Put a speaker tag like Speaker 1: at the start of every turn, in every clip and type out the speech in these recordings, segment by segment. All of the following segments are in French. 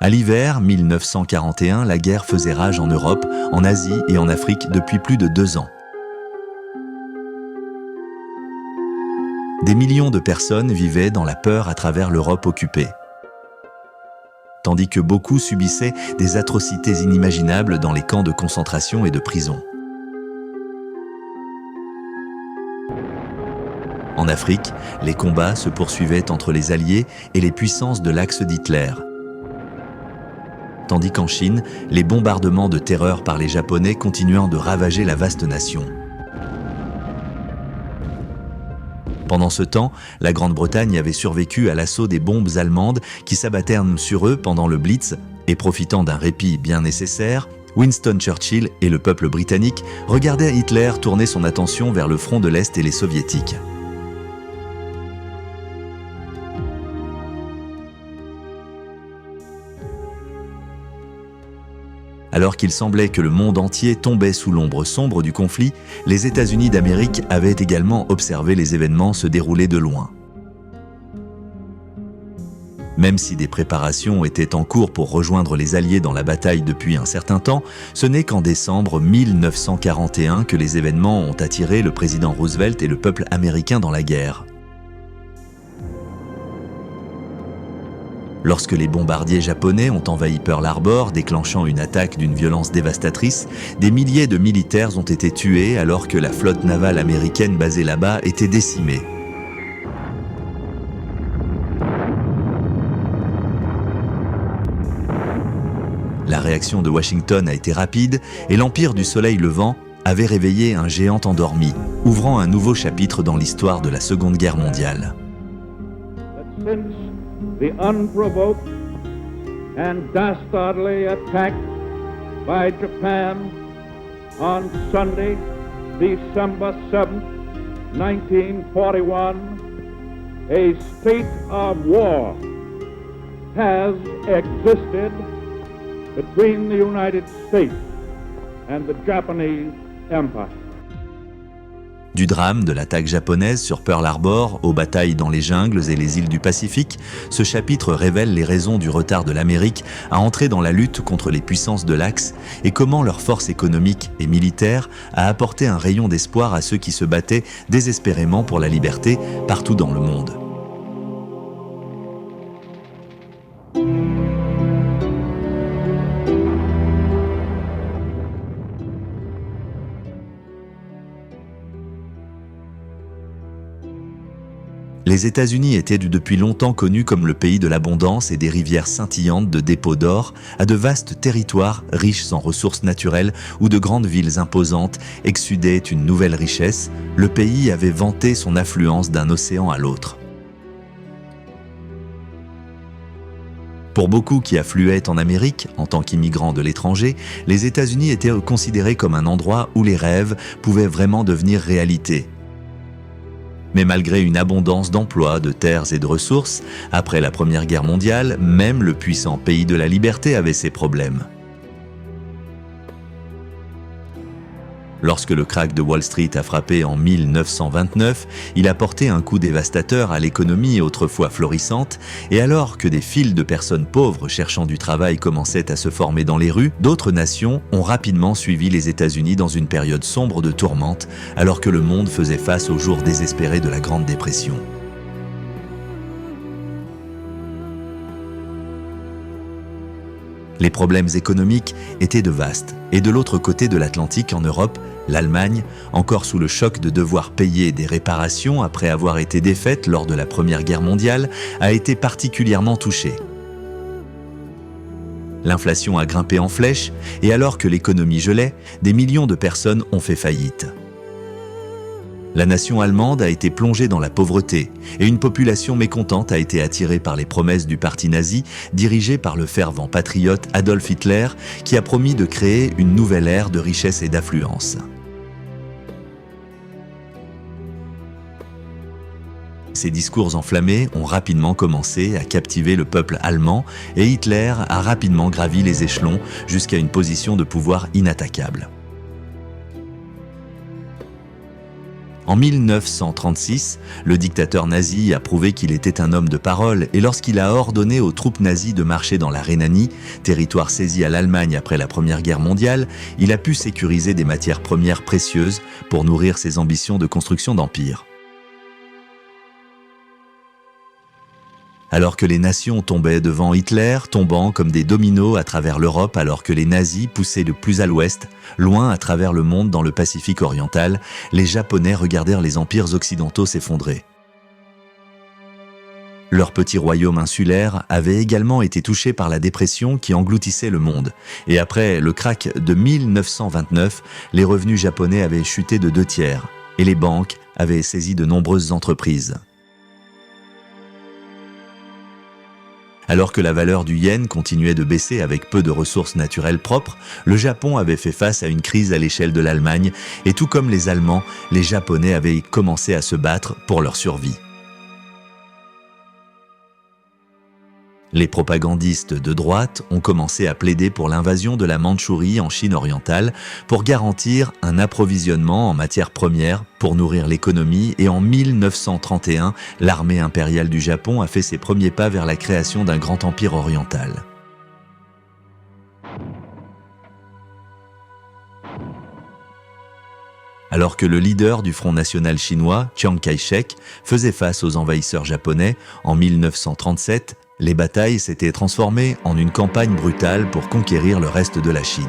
Speaker 1: À l'hiver 1941, la guerre faisait rage en Europe, en Asie et en Afrique depuis plus de 2 ans. Des millions de personnes vivaient dans la peur à travers l'Europe occupée, tandis que beaucoup subissaient des atrocités inimaginables dans les camps de concentration et de prison. En Afrique, les combats se poursuivaient entre les Alliés et les puissances de l'axe d'Hitler, tandis qu'en Chine, les bombardements de terreur par les Japonais continuant de ravager la vaste nation. Pendant ce temps, la Grande-Bretagne avait survécu à l'assaut des bombes allemandes qui s'abattèrent sur eux pendant le Blitz, et profitant d'un répit bien nécessaire, Winston Churchill et le peuple britannique regardaient Hitler tourner son attention vers le front de l'Est et les soviétiques. Alors qu'il semblait que le monde entier tombait sous l'ombre sombre du conflit, les États-Unis d'Amérique avaient également observé les événements se dérouler de loin. Même si des préparations étaient en cours pour rejoindre les Alliés dans la bataille depuis un certain temps, ce n'est qu'en décembre 1941 que les événements ont attiré le président Roosevelt et le peuple américain dans la guerre. Lorsque les bombardiers japonais ont envahi Pearl Harbor, déclenchant une attaque d'une violence dévastatrice, des milliers de militaires ont été tués alors que la flotte navale américaine basée là-bas était décimée. La réaction de Washington a été rapide et l'Empire du Soleil Levant avait réveillé un géant endormi, ouvrant un nouveau chapitre dans l'histoire de la Seconde Guerre mondiale.
Speaker 2: The unprovoked and dastardly attack by Japan on Sunday, December 7th, 1941, a state of war has existed between the United States and the Japanese Empire.
Speaker 1: Du drame de l'attaque japonaise sur Pearl Harbor aux batailles dans les jungles et les îles du Pacifique, ce chapitre révèle les raisons du retard de l'Amérique à entrer dans la lutte contre les puissances de l'Axe et comment leur force économique et militaire a apporté un rayon d'espoir à ceux qui se battaient désespérément pour la liberté partout dans le monde. Les États-Unis étaient depuis longtemps connus comme le pays de l'abondance et des rivières scintillantes de dépôts d'or à de vastes territoires riches en ressources naturelles où de grandes villes imposantes exsudaient une nouvelle richesse. Le pays avait vanté son affluence d'un océan à l'autre. Pour beaucoup qui affluaient en Amérique, en tant qu'immigrants de l'étranger, les États-Unis étaient considérés comme un endroit où les rêves pouvaient vraiment devenir réalité. Mais malgré une abondance d'emplois, de terres et de ressources, après la Première Guerre mondiale, même le puissant pays de la liberté avait ses problèmes. Lorsque le krach de Wall Street a frappé en 1929, il a porté un coup dévastateur à l'économie autrefois florissante, et alors que des files de personnes pauvres cherchant du travail commençaient à se former dans les rues, d'autres nations ont rapidement suivi les États-Unis dans une période sombre de tourmente, alors que le monde faisait face aux jours désespérés de la Grande Dépression. Les problèmes économiques étaient de vastes, et de l'autre côté de l'Atlantique en Europe, l'Allemagne, encore sous le choc de devoir payer des réparations après avoir été défaite lors de la Première Guerre mondiale, a été particulièrement touchée. L'inflation a grimpé en flèche, et alors que l'économie gelait, des millions de personnes ont fait faillite. La nation allemande a été plongée dans la pauvreté et une population mécontente a été attirée par les promesses du parti nazi dirigé par le fervent patriote Adolf Hitler qui a promis de créer une nouvelle ère de richesse et d'affluence. Ces discours enflammés ont rapidement commencé à captiver le peuple allemand et Hitler a rapidement gravi les échelons jusqu'à une position de pouvoir inattaquable. En 1936, le dictateur nazi a prouvé qu'il était un homme de parole et lorsqu'il a ordonné aux troupes nazies de marcher dans la Rhénanie, territoire saisi à l'Allemagne après la Première Guerre mondiale, il a pu sécuriser des matières premières précieuses pour nourrir ses ambitions de construction d'empire. Alors que les nations tombaient devant Hitler, tombant comme des dominos à travers l'Europe alors que les nazis poussaient de plus à l'ouest, loin à travers le monde dans le Pacifique oriental, les Japonais regardèrent les empires occidentaux s'effondrer. Leur petit royaume insulaire avait également été touché par la dépression qui engloutissait le monde. Et après le krach de 1929, les revenus japonais avaient chuté de 2/3 et les banques avaient saisi de nombreuses entreprises. Alors que la valeur du yen continuait de baisser avec peu de ressources naturelles propres, le Japon avait fait face à une crise à l'échelle de l'Allemagne et tout comme les Allemands, les Japonais avaient commencé à se battre pour leur survie. Les propagandistes de droite ont commencé à plaider pour l'invasion de la Mandchourie en Chine orientale pour garantir un approvisionnement en matières premières pour nourrir l'économie et en 1931, l'armée impériale du Japon a fait ses premiers pas vers la création d'un grand empire oriental. Alors que le leader du Front national chinois, Chiang Kai-shek, faisait face aux envahisseurs japonais, en 1937, les batailles s'étaient transformées en une campagne brutale pour conquérir le reste de la Chine.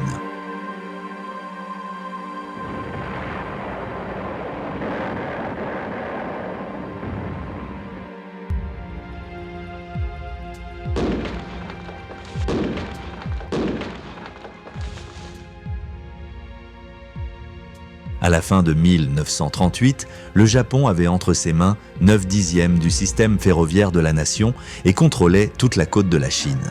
Speaker 1: À la fin de 1938, le Japon avait entre ses mains 9/10 du système ferroviaire de la nation et contrôlait toute la côte de la Chine.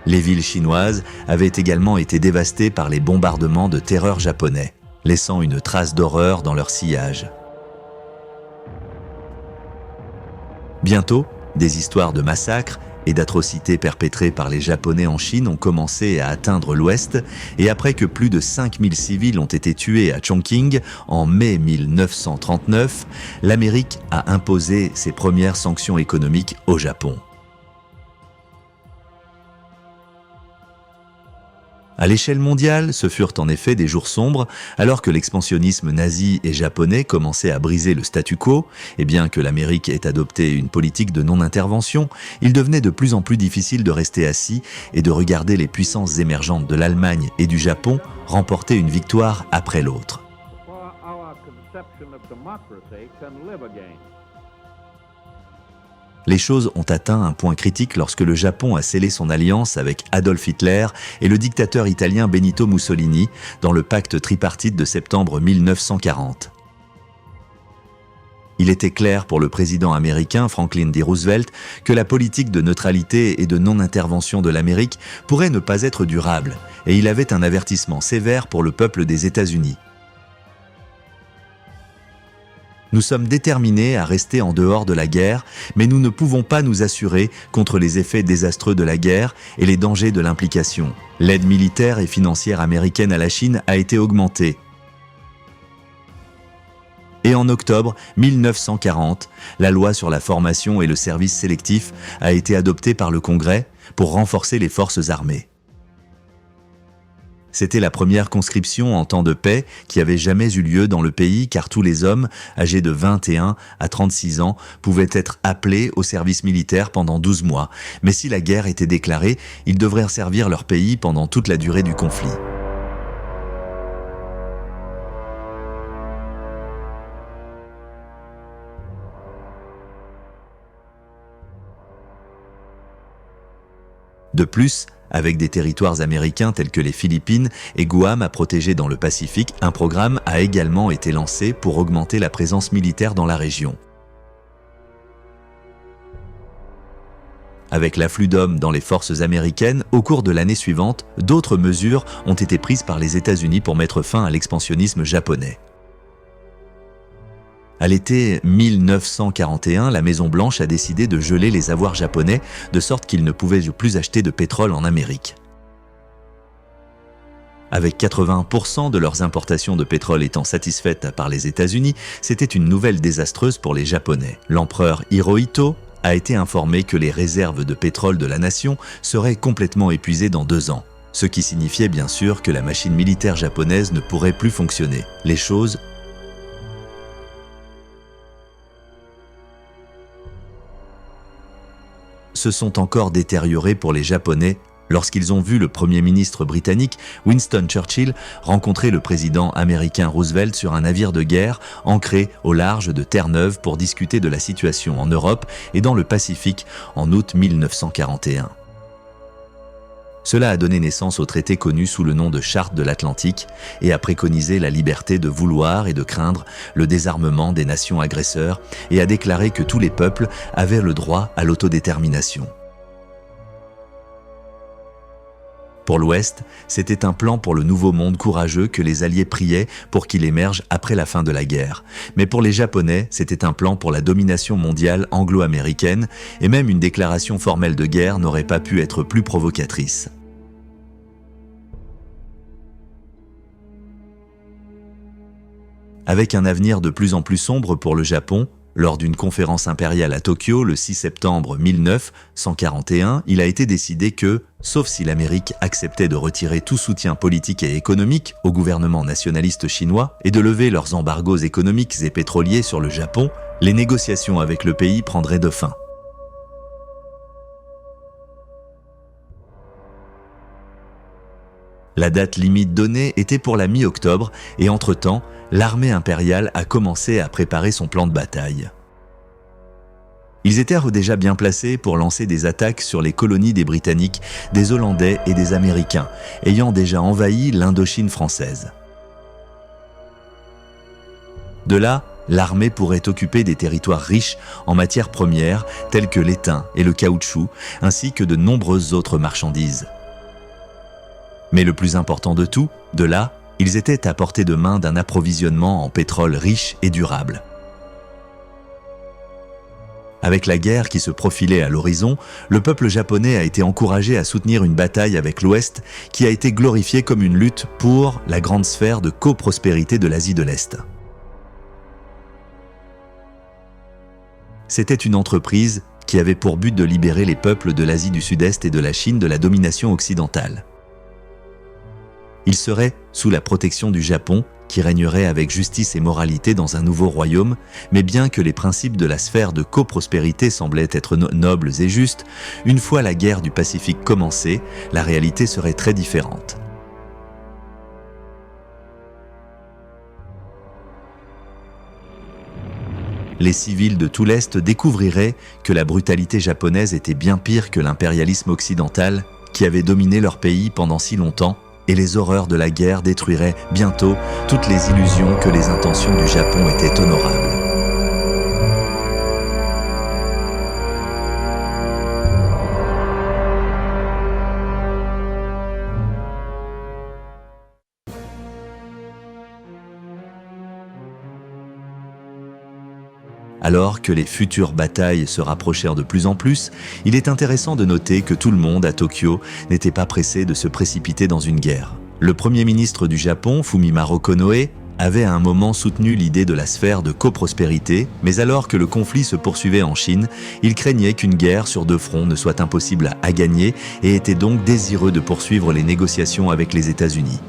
Speaker 1: Les villes chinoises avaient également été dévastées par les bombardements de terreur japonais, laissant une trace d'horreur dans leur sillage. Bientôt, des histoires de massacres et d'atrocités perpétrées par les Japonais en Chine ont commencé à atteindre l'Ouest et après que plus de 5000 civils ont été tués à Chongqing en mai 1939, l'Amérique a imposé ses premières sanctions économiques au Japon. À l'échelle mondiale, ce furent en effet des jours sombres, alors que l'expansionnisme nazi et japonais commençait à briser le statu quo, et bien que l'Amérique ait adopté une politique de non-intervention, il devenait de plus en plus difficile de rester assis et de regarder les puissances émergentes de l'Allemagne et du Japon remporter une victoire après l'autre. Les choses ont atteint un point critique lorsque le Japon a scellé son alliance avec Adolf Hitler et le dictateur italien Benito Mussolini dans le pacte tripartite de septembre 1940. Il était clair pour le président américain Franklin D. Roosevelt que la politique de neutralité et de non-intervention de l'Amérique pourrait ne pas être durable, et il avait un avertissement sévère pour le peuple des États-Unis. Nous sommes déterminés à rester en dehors de la guerre, mais nous ne pouvons pas nous assurer contre les effets désastreux de la guerre et les dangers de l'implication. L'aide militaire et financière américaine à la Chine a été augmentée. Et en octobre 1940, la loi sur la formation et le service sélectif a été adoptée par le Congrès pour renforcer les forces armées. C'était la première conscription en temps de paix qui avait jamais eu lieu dans le pays car tous les hommes âgés de 21 à 36 ans pouvaient être appelés au service militaire pendant 12 mois. Mais si la guerre était déclarée, ils devraient servir leur pays pendant toute la durée du conflit. De plus, avec des territoires américains tels que les Philippines et Guam à protéger dans le Pacifique, un programme a également été lancé pour augmenter la présence militaire dans la région. Avec l'afflux d'hommes dans les forces américaines, au cours de l'année suivante, d'autres mesures ont été prises par les États-Unis pour mettre fin à l'expansionnisme japonais. À l'été 1941, la Maison-Blanche a décidé de geler les avoirs japonais, de sorte qu'ils ne pouvaient plus acheter de pétrole en Amérique. Avec 80% de leurs importations de pétrole étant satisfaites par les États-Unis, c'était une nouvelle désastreuse pour les Japonais. L'empereur Hirohito a été informé que les réserves de pétrole de la nation seraient complètement épuisées dans 2 ans. Ce qui signifiait bien sûr que la machine militaire japonaise ne pourrait plus fonctionner. Les choses se sont encore détériorées pour les Japonais lorsqu'ils ont vu le Premier ministre britannique Winston Churchill rencontrer le président américain Roosevelt sur un navire de guerre ancré au large de Terre-Neuve pour discuter de la situation en Europe et dans le Pacifique en août 1941. Cela a donné naissance au traité connu sous le nom de Charte de l'Atlantique et a préconisé la liberté de vouloir et de craindre le désarmement des nations agresseurs et a déclaré que tous les peuples avaient le droit à l'autodétermination. Pour l'Ouest, c'était un plan pour le nouveau monde courageux que les Alliés priaient pour qu'il émerge après la fin de la guerre. Mais pour les Japonais, c'était un plan pour la domination mondiale anglo-américaine et même une déclaration formelle de guerre n'aurait pas pu être plus provocatrice. Avec un avenir de plus en plus sombre pour le Japon, lors d'une conférence impériale à Tokyo le 6 septembre 1941, il a été décidé que, sauf si l'Amérique acceptait de retirer tout soutien politique et économique au gouvernement nationaliste chinois et de lever leurs embargos économiques et pétroliers sur le Japon, les négociations avec le pays prendraient de fin. La date limite donnée était pour la mi-octobre et entre-temps, l'armée impériale a commencé à préparer son plan de bataille. Ils étaient déjà bien placés pour lancer des attaques sur les colonies des Britanniques, des Hollandais et des Américains, ayant déjà envahi l'Indochine française. De là, l'armée pourrait occuper des territoires riches en matières premières telles que l'étain et le caoutchouc, ainsi que de nombreuses autres marchandises. Mais le plus important de tout, de là, ils étaient à portée de main d'un approvisionnement en pétrole riche et durable. Avec la guerre qui se profilait à l'horizon, le peuple japonais a été encouragé à soutenir une bataille avec l'Ouest qui a été glorifiée comme une lutte pour la grande sphère de coprospérité de l'Asie de l'Est. C'était une entreprise qui avait pour but de libérer les peuples de l'Asie du Sud-Est et de la Chine de la domination occidentale. Il serait sous la protection du Japon, qui régnerait avec justice et moralité dans un nouveau royaume, mais bien que les principes de la sphère de coprospérité semblaient être nobles et justes, une fois la guerre du Pacifique commencée, la réalité serait très différente. Les civils de tout l'Est découvriraient que la brutalité japonaise était bien pire que l'impérialisme occidental qui avait dominé leur pays pendant si longtemps, et les horreurs de la guerre détruiraient bientôt toutes les illusions que les intentions du Japon étaient honorables. Alors que les futures batailles se rapprochèrent de plus en plus, il est intéressant de noter que tout le monde à Tokyo n'était pas pressé de se précipiter dans une guerre. Le Premier ministre du Japon, Fumimaro Konoe, avait à un moment soutenu l'idée de la sphère de coprospérité, mais alors que le conflit se poursuivait en Chine, il craignait qu'une guerre sur 2 fronts ne soit impossible à gagner et était donc désireux de poursuivre les négociations avec les États-Unis.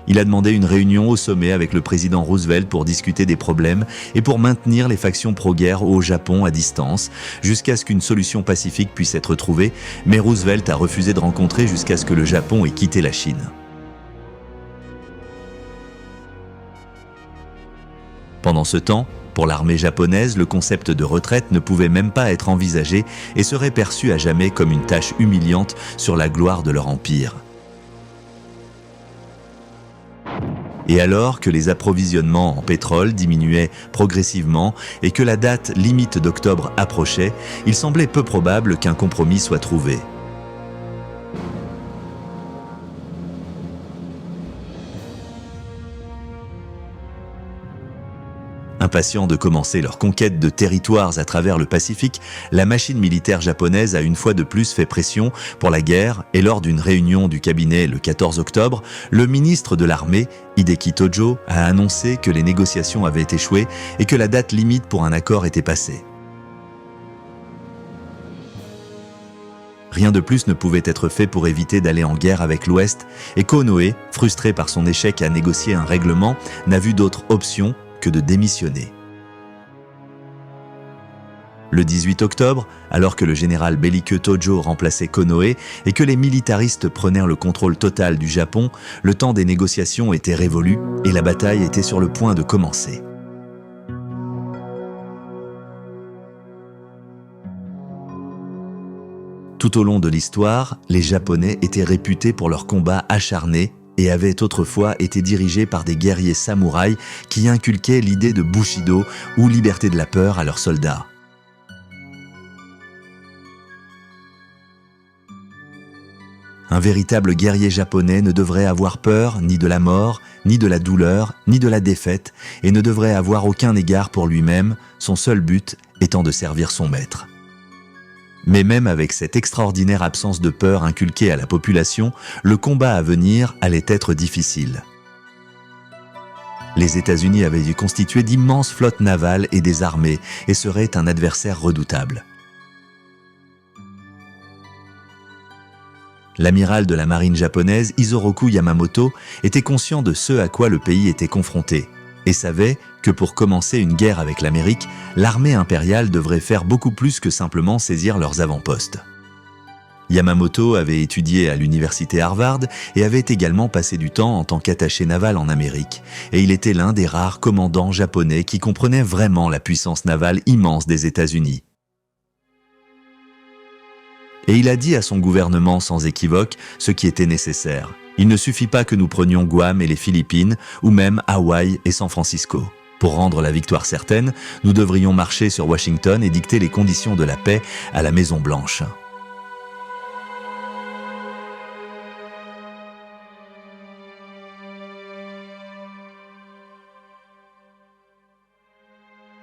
Speaker 1: Il a demandé une réunion au sommet avec le président Roosevelt pour discuter des problèmes et pour maintenir les factions pro-guerre au Japon à distance, jusqu'à ce qu'une solution pacifique puisse être trouvée, mais Roosevelt a refusé de rencontrer jusqu'à ce que le Japon ait quitté la Chine. Pendant ce temps, pour l'armée japonaise, le concept de retraite ne pouvait même pas être envisagé et serait perçu à jamais comme une tâche humiliante sur la gloire de leur empire. Et alors que les approvisionnements en pétrole diminuaient progressivement et que la date limite d'octobre approchait, il semblait peu probable qu'un compromis soit trouvé. Un Impatients de commencer leur conquête de territoires à travers le Pacifique, la machine militaire japonaise a une fois de plus fait pression pour la guerre et lors d'une réunion du cabinet le 14 octobre, le ministre de l'armée, Hideki Tojo, a annoncé que les négociations avaient échoué et que la date limite pour un accord était passée. Rien de plus ne pouvait être fait pour éviter d'aller en guerre avec l'Ouest et Konoe, frustré par son échec à négocier un règlement, n'a vu d'autre option que de démissionner. Le 18 octobre, alors que le général belliqueux Tojo remplaçait Konoe et que les militaristes prenaient le contrôle total du Japon, le temps des négociations était révolu et la bataille était sur le point de commencer. Tout au long de l'histoire, les Japonais étaient réputés pour leurs combats acharnés et avaient autrefois été dirigés par des guerriers samouraïs qui inculquaient l'idée de Bushido ou liberté de la peur à leurs soldats. Un véritable guerrier japonais ne devrait avoir peur ni de la mort, ni de la douleur, ni de la défaite et ne devrait avoir aucun égard pour lui-même, son seul but étant de servir son maître. Mais même avec cette extraordinaire absence de peur inculquée à la population, le combat à venir allait être difficile. Les États-Unis avaient dû constituer d'immenses flottes navales et des armées et seraient un adversaire redoutable. L'amiral de la marine japonaise, Isoroku Yamamoto, était conscient de ce à quoi le pays était confronté et savait que pour commencer une guerre avec l'Amérique, l'armée impériale devrait faire beaucoup plus que simplement saisir leurs avant-postes. Yamamoto avait étudié à l'université Harvard et avait également passé du temps en tant qu'attaché naval en Amérique, et il était l'un des rares commandants japonais qui comprenaient vraiment la puissance navale immense des États-Unis. Et il a dit à son gouvernement sans équivoque ce qui était nécessaire. Il ne suffit pas que nous prenions Guam et les Philippines, ou même Hawaï et San Francisco. Pour rendre la victoire certaine, nous devrions marcher sur Washington et dicter les conditions de la paix à la Maison-Blanche.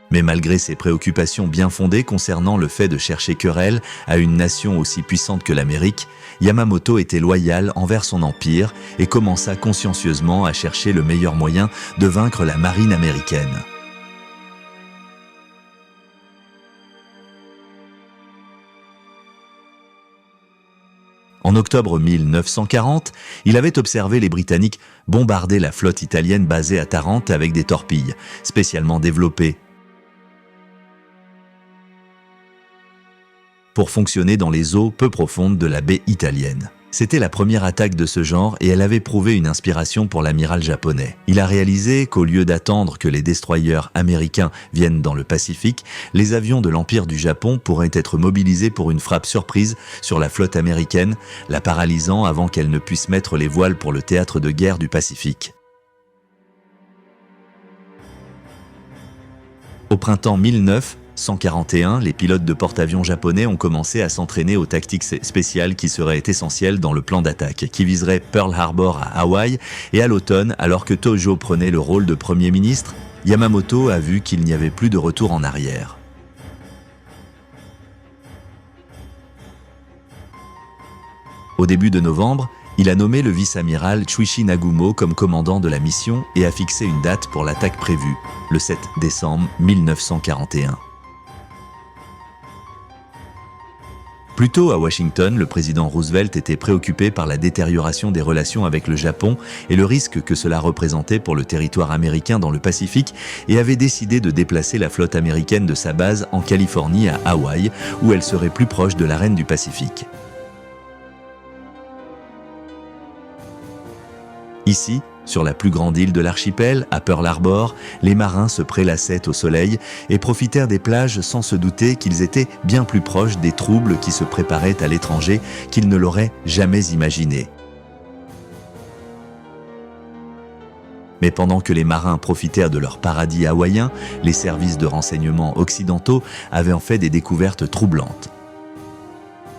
Speaker 1: Mais malgré ses préoccupations bien fondées concernant le fait de chercher querelle à une nation aussi puissante que l'Amérique, Yamamoto était loyal envers son empire et commença consciencieusement à chercher le meilleur moyen de vaincre la marine américaine. En octobre 1940, il avait observé les Britanniques bombarder la flotte italienne basée à Tarente avec des torpilles, spécialement développées pour fonctionner dans les eaux peu profondes de la baie italienne. C'était la première attaque de ce genre et elle avait prouvé une inspiration pour l'amiral japonais. Il a réalisé qu'au lieu d'attendre que les destroyers américains viennent dans le Pacifique, les avions de l'Empire du Japon pourraient être mobilisés pour une frappe surprise sur la flotte américaine, la paralysant avant qu'elle ne puisse mettre les voiles pour le théâtre de guerre du Pacifique. Au printemps 1941, les pilotes de porte-avions japonais ont commencé à s'entraîner aux tactiques spéciales qui seraient essentielles dans le plan d'attaque, qui viserait Pearl Harbor à Hawaï, et à l'automne, alors que Tojo prenait le rôle de Premier ministre, Yamamoto a vu qu'il n'y avait plus de retour en arrière. Au début de novembre, il a nommé le vice-amiral Chuichi Nagumo comme commandant de la mission et a fixé une date pour l'attaque prévue, le 7 décembre 1941. Plus tôt à Washington, le président Roosevelt était préoccupé par la détérioration des relations avec le Japon et le risque que cela représentait pour le territoire américain dans le Pacifique et avait décidé de déplacer la flotte américaine de sa base en Californie à Hawaï, où elle serait plus proche de l'arène du Pacifique. Ici, sur la plus grande île de l'archipel, à Pearl Harbor, les marins se prélassaient au soleil et profitèrent des plages sans se douter qu'ils étaient bien plus proches des troubles qui se préparaient à l'étranger qu'ils ne l'auraient jamais imaginé. Mais pendant que les marins profitèrent de leur paradis hawaïen, les services de renseignement occidentaux avaient en fait des découvertes troublantes.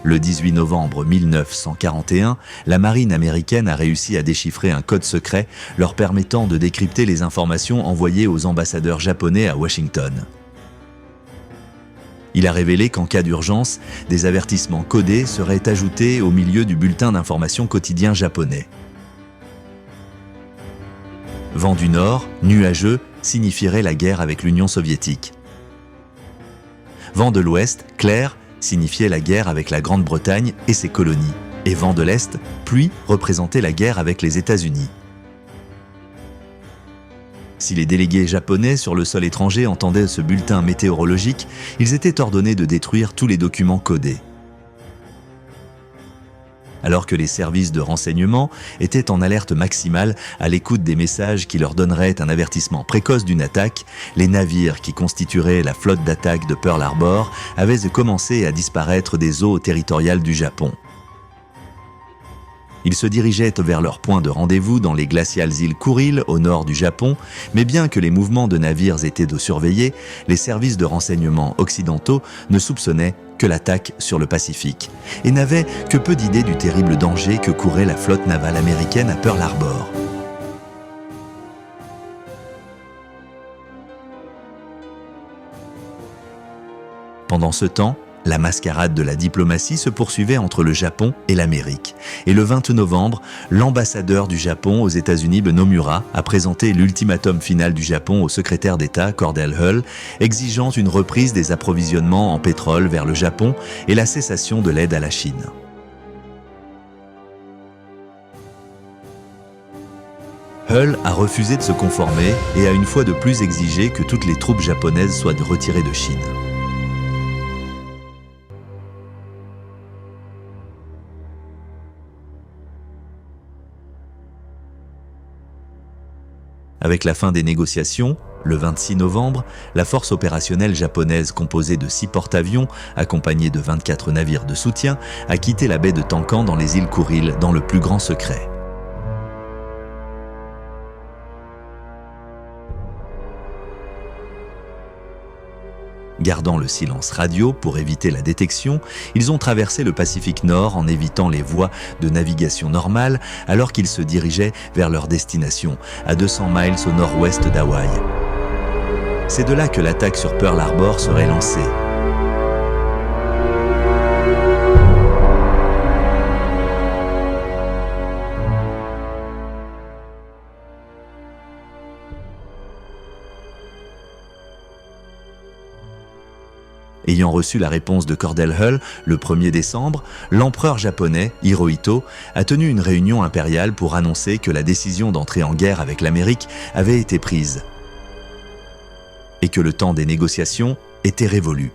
Speaker 1: Le 18 novembre 1941, la marine américaine a réussi à déchiffrer un code secret leur permettant de décrypter les informations envoyées aux ambassadeurs japonais à Washington. Il a révélé qu'en cas d'urgence, des avertissements codés seraient ajoutés au milieu du bulletin d'information quotidien japonais. Vent du Nord, nuageux, signifierait la guerre avec l'Union soviétique. Vent de l'Ouest, clair, signifiait la guerre avec la Grande-Bretagne et ses colonies. Et vent de l'Est, pluie, représentait la guerre avec les États-Unis. Si les délégués japonais sur le sol étranger entendaient ce bulletin météorologique, ils étaient ordonnés de détruire tous les documents codés. Alors que les services de renseignement étaient en alerte maximale à l'écoute des messages qui leur donneraient un avertissement précoce d'une attaque, les navires qui constitueraient la flotte d'attaque de Pearl Harbor avaient commencé à disparaître des eaux territoriales du Japon. Ils se dirigeaient vers leur point de rendez-vous dans les glaciales îles Kuril au nord du Japon, mais bien que les mouvements de navires étaient de surveiller, les services de renseignement occidentaux ne soupçonnaient que l'attaque sur le Pacifique et n'avaient que peu d'idées du terrible danger que courait la flotte navale américaine à Pearl Harbor. Pendant ce temps, la mascarade de la diplomatie se poursuivait entre le Japon et l'Amérique. Et le 20 novembre, l'ambassadeur du Japon aux États-Unis, Nomura, a présenté l'ultimatum final du Japon au secrétaire d'État, Cordell Hull, exigeant une reprise des approvisionnements en pétrole vers le Japon et la cessation de l'aide à la Chine. Hull a refusé de se conformer et a une fois de plus exigé que toutes les troupes japonaises soient retirées de Chine. Avec la fin des négociations, le 26 novembre, la force opérationnelle japonaise composée de 6 porte-avions, accompagnée de 24 navires de soutien, a quitté la baie de Tankan dans les îles Kuril dans le plus grand secret. Gardant le silence radio pour éviter la détection, ils ont traversé le Pacifique Nord en évitant les voies de navigation normales alors qu'ils se dirigeaient vers leur destination, à 200 miles au nord-ouest d'Hawaï. C'est de là que l'attaque sur Pearl Harbor serait lancée. Ayant reçu la réponse de Cordell Hull le 1er décembre, l'empereur japonais, Hirohito, a tenu une réunion impériale pour annoncer que la décision d'entrer en guerre avec l'Amérique avait été prise et que le temps des négociations était révolu.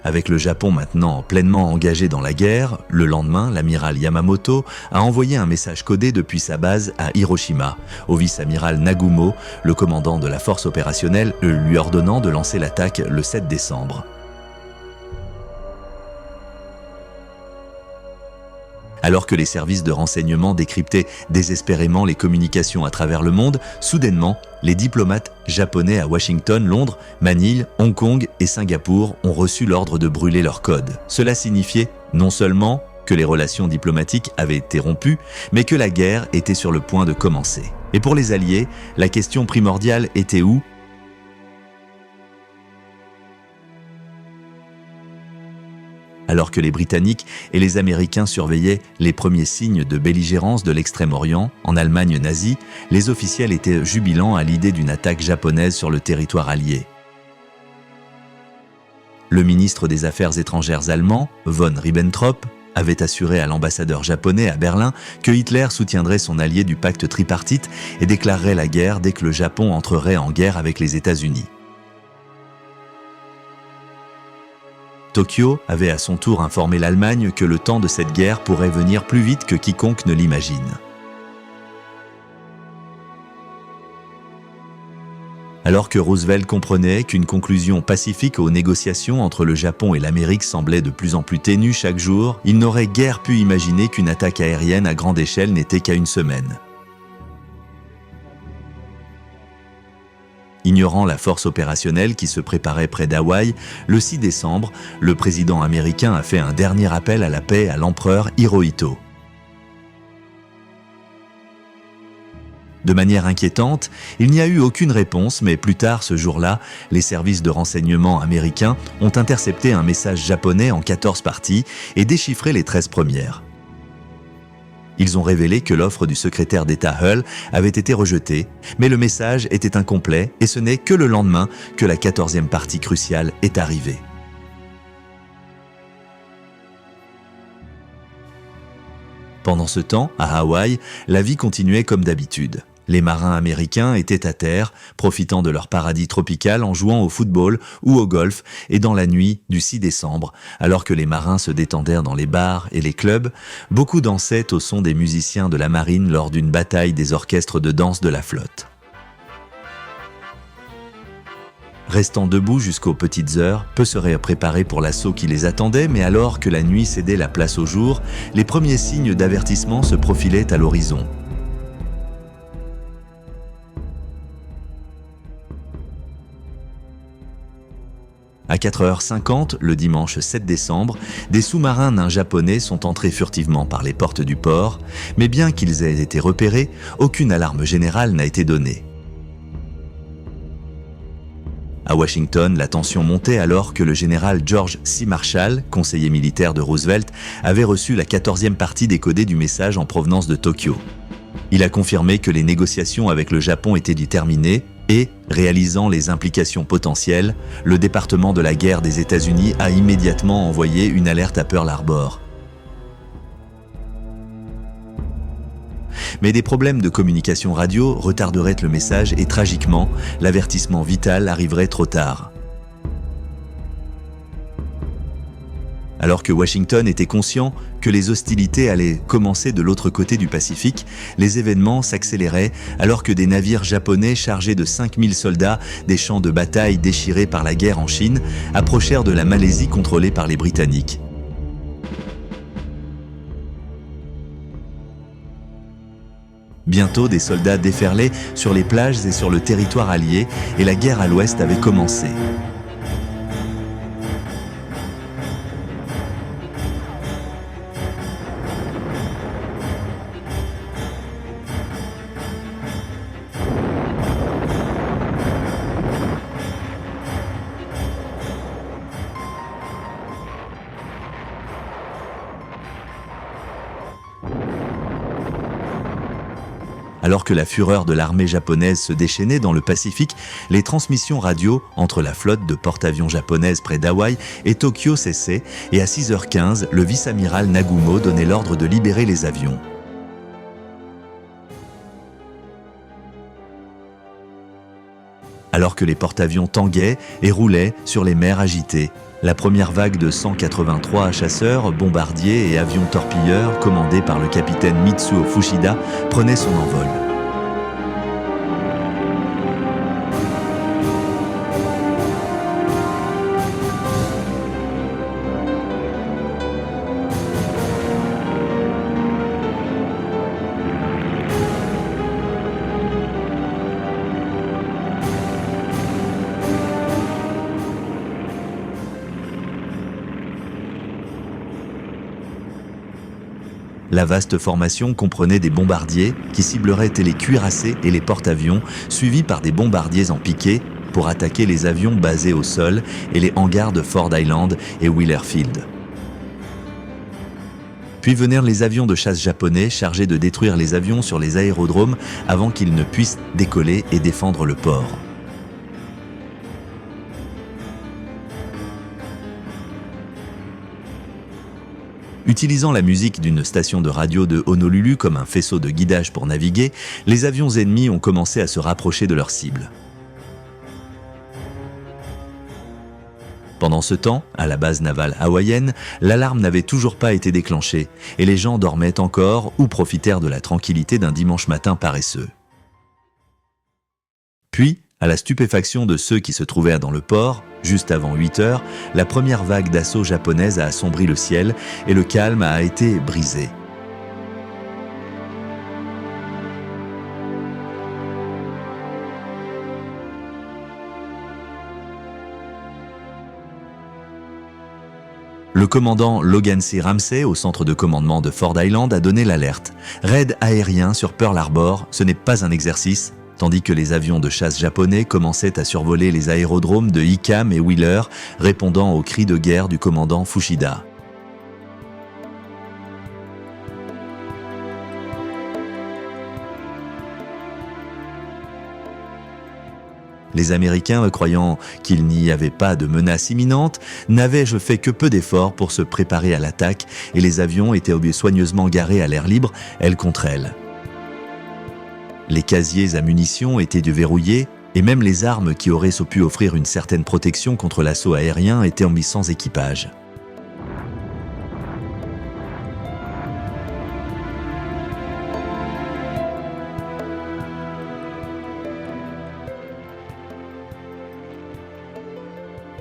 Speaker 1: Avec le Japon maintenant pleinement engagé dans la guerre, le lendemain, l'amiral Yamamoto a envoyé un message codé depuis sa base à Hiroshima, au vice-amiral Nagumo, le commandant de la force opérationnelle, lui ordonnant de lancer l'attaque le 7 décembre. Alors que les services de renseignement décryptaient désespérément les communications à travers le monde, soudainement, les diplomates japonais à Washington, Londres, Manille, Hong Kong et Singapour ont reçu l'ordre de brûler leurs codes. Cela signifiait non seulement que les relations diplomatiques avaient été rompues, mais que la guerre était sur le point de commencer. Et pour les Alliés, la question primordiale était où ? Alors que les Britanniques et les Américains surveillaient les premiers signes de belligérance de l'Extrême-Orient, en Allemagne nazie, les officiels étaient jubilants à l'idée d'une attaque japonaise sur le territoire allié. Le ministre des Affaires étrangères allemand, von Ribbentrop, avait assuré à l'ambassadeur japonais à Berlin que Hitler soutiendrait son allié du pacte tripartite et déclarerait la guerre dès que le Japon entrerait en guerre avec les États-Unis. Tokyo avait à son tour informé l'Allemagne que le temps de cette guerre pourrait venir plus vite que quiconque ne l'imagine. Alors que Roosevelt comprenait qu'une conclusion pacifique aux négociations entre le Japon et l'Amérique semblait de plus en plus ténue chaque jour, il n'aurait guère pu imaginer qu'une attaque aérienne à grande échelle n'était qu'à une semaine. Ignorant la force opérationnelle qui se préparait près d'Hawaï, le 6 décembre, le président américain a fait un dernier appel à la paix à l'empereur Hirohito. De manière inquiétante, il n'y a eu aucune réponse, mais plus tard ce jour-là, les services de renseignement américains ont intercepté un message japonais en 14 parties et déchiffré les 13 premières. Ils ont révélé que l'offre du secrétaire d'État Hull avait été rejetée, mais le message était incomplet et ce n'est que le lendemain que la 14e partie cruciale est arrivée. Pendant ce temps, à Hawaï, la vie continuait comme d'habitude. Les marins américains étaient à terre, profitant de leur paradis tropical en jouant au football ou au golf, et dans la nuit du 6 décembre, alors que les marins se détendèrent dans les bars et les clubs, beaucoup dansaient au son des musiciens de la marine lors d'une bataille des orchestres de danse de la flotte. Restant debout jusqu'aux petites heures, peu seraient préparés pour l'assaut qui les attendait, mais alors que la nuit cédait la place au jour, les premiers signes d'avertissement se profilaient à l'horizon. À 4h50, le dimanche 7 décembre, des sous-marins nains japonais sont entrés furtivement par les portes du port, mais bien qu'ils aient été repérés, aucune alarme générale n'a été donnée. À Washington, la tension montait alors que le général George C. Marshall, conseiller militaire de Roosevelt, avait reçu la 14e partie décodée du message en provenance de Tokyo. Il a confirmé que les négociations avec le Japon étaient terminées et, réalisant les implications potentielles, le département de la guerre des États-Unis a immédiatement envoyé une alerte à Pearl Harbor. Mais des problèmes de communication radio retarderaient le message et tragiquement, l'avertissement vital arriverait trop tard. Alors que Washington était conscient que les hostilités allaient commencer de l'autre côté du Pacifique, les événements s'accéléraient alors que des navires japonais chargés de 5000 soldats des champs de bataille déchirés par la guerre en Chine approchèrent de la Malaisie contrôlée par les Britanniques. Bientôt, des soldats déferlaient sur les plages et sur le territoire allié et la guerre à l'ouest avait commencé. Alors que la fureur de l'armée japonaise se déchaînait dans le Pacifique, les transmissions radio entre la flotte de porte-avions japonaise près d'Hawaï et Tokyo cessaient et à 6h15, le vice-amiral Nagumo donnait l'ordre de libérer les avions. Alors que les porte-avions tanguaient et roulaient sur les mers agitées, la première vague de 183 chasseurs, bombardiers et avions torpilleurs commandés par le capitaine Mitsuo Fuchida prenait son envol. La vaste formation comprenait des bombardiers qui cibleraient les cuirassés et les porte-avions, suivis par des bombardiers en piqué pour attaquer les avions basés au sol et les hangars de Ford Island et Wheeler Field. Puis vinrent les avions de chasse japonais chargés de détruire les avions sur les aérodromes avant qu'ils ne puissent décoller et défendre le port. Utilisant la musique d'une station de radio de Honolulu comme un faisceau de guidage pour naviguer, les avions ennemis ont commencé à se rapprocher de leur cible. Pendant ce temps, à la base navale hawaïenne, l'alarme n'avait toujours pas été déclenchée et les gens dormaient encore ou profitèrent de la tranquillité d'un dimanche matin paresseux. Puis, à la stupéfaction de ceux qui se trouvèrent dans le port, juste avant 8 heures, la première vague d'assaut japonaise a assombri le ciel et le calme a été brisé. Le commandant Logan C. Ramsey, au centre de commandement de Ford Island, a donné l'alerte. Raid aérien sur Pearl Harbor, ce n'est pas un exercice, tandis que les avions de chasse japonais commençaient à survoler les aérodromes de Hickam et Wheeler, répondant aux cris de guerre du commandant Fushida. Les Américains, croyant qu'il n'y avait pas de menace imminente, n'avaient fait que peu d'efforts pour se préparer à l'attaque et les avions étaient soigneusement garés à l'air libre, ailes contre ailes. Les casiers à munitions étaient déverrouillés et même les armes qui auraient pu offrir une certaine protection contre l'assaut aérien étaient mis sans équipage.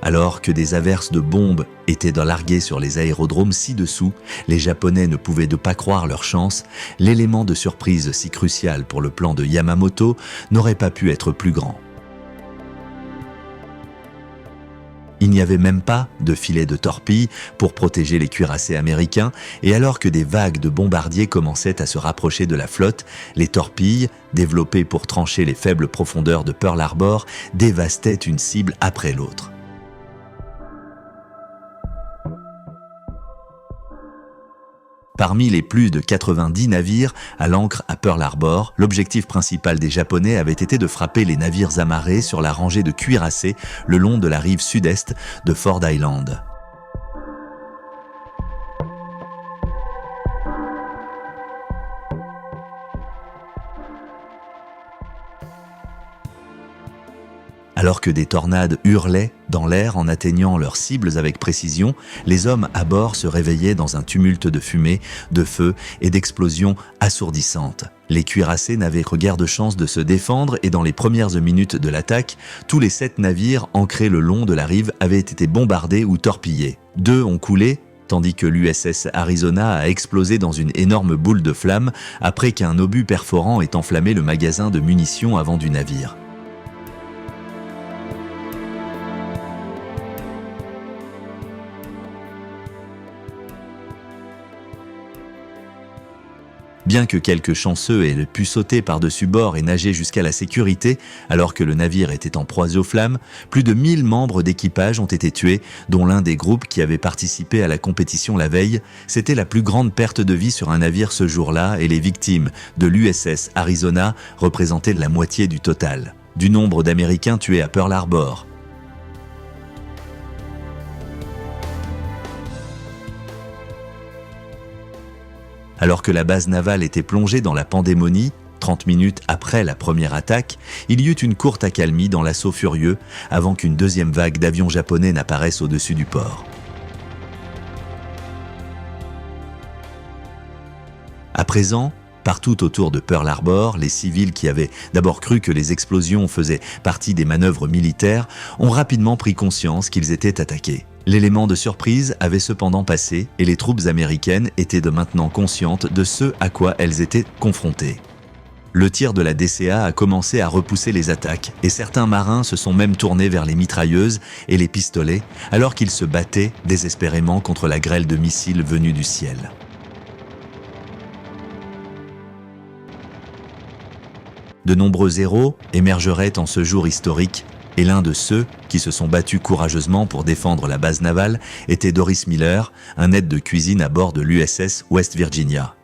Speaker 1: Alors que des averses de bombes étaient larguées sur les aérodromes ci-dessous, les Japonais ne pouvaient pas croire leur chance, l'élément de surprise si crucial pour le plan de Yamamoto n'aurait pas pu être plus grand. Il n'y avait même pas de filet de torpilles pour protéger les cuirassés américains et alors que des vagues de bombardiers commençaient à se rapprocher de la flotte, les torpilles, développées pour trancher les faibles profondeurs de Pearl Harbor, dévastaient une cible après l'autre. Parmi les plus de 90 navires à l'ancre à Pearl Harbor, l'objectif principal des Japonais avait été de frapper les navires amarrés sur la rangée de cuirassés le long de la rive sud-est de Ford Island. Alors que des tornades hurlaient dans l'air en atteignant leurs cibles avec précision, les hommes à bord se réveillaient dans un tumulte de fumée, de feu et d'explosions assourdissantes. Les cuirassés n'avaient que guère de chance de se défendre et dans les premières minutes de l'attaque, tous les 7 navires ancrés le long de la rive avaient été bombardés ou torpillés. 2 ont coulé, tandis que l'USS Arizona a explosé dans une énorme boule de flammes après qu'un obus perforant ait enflammé le magasin de munitions avant du navire. Bien que quelques chanceux aient pu sauter par-dessus bord et nager jusqu'à la sécurité, alors que le navire était en proie aux flammes, plus de 1000 membres d'équipage ont été tués, dont l'un des groupes qui avait participé à la compétition la veille. C'était la plus grande perte de vie sur un navire ce jour-là et les victimes de l'USS Arizona représentaient la moitié du total, du nombre d'Américains tués à Pearl Harbor. Alors que la base navale était plongée dans la pandémonie, 30 minutes après la première attaque, il y eut une courte accalmie dans l'assaut furieux avant qu'une deuxième vague d'avions japonais n'apparaisse au-dessus du port. À présent, partout autour de Pearl Harbor, les civils qui avaient d'abord cru que les explosions faisaient partie des manœuvres militaires ont rapidement pris conscience qu'ils étaient attaqués. L'élément de surprise avait cependant passé et les troupes américaines étaient maintenant conscientes de ce à quoi elles étaient confrontées. Le tir de la DCA a commencé à repousser les attaques et certains marins se sont même tournés vers les mitrailleuses et les pistolets alors qu'ils se battaient désespérément contre la grêle de missiles venus du ciel. De nombreux héros émergeraient en ce jour historique et l'un de ceux qui se sont battus courageusement pour défendre la base navale était Doris Miller, un aide de cuisine à bord de l'USS West Virginia.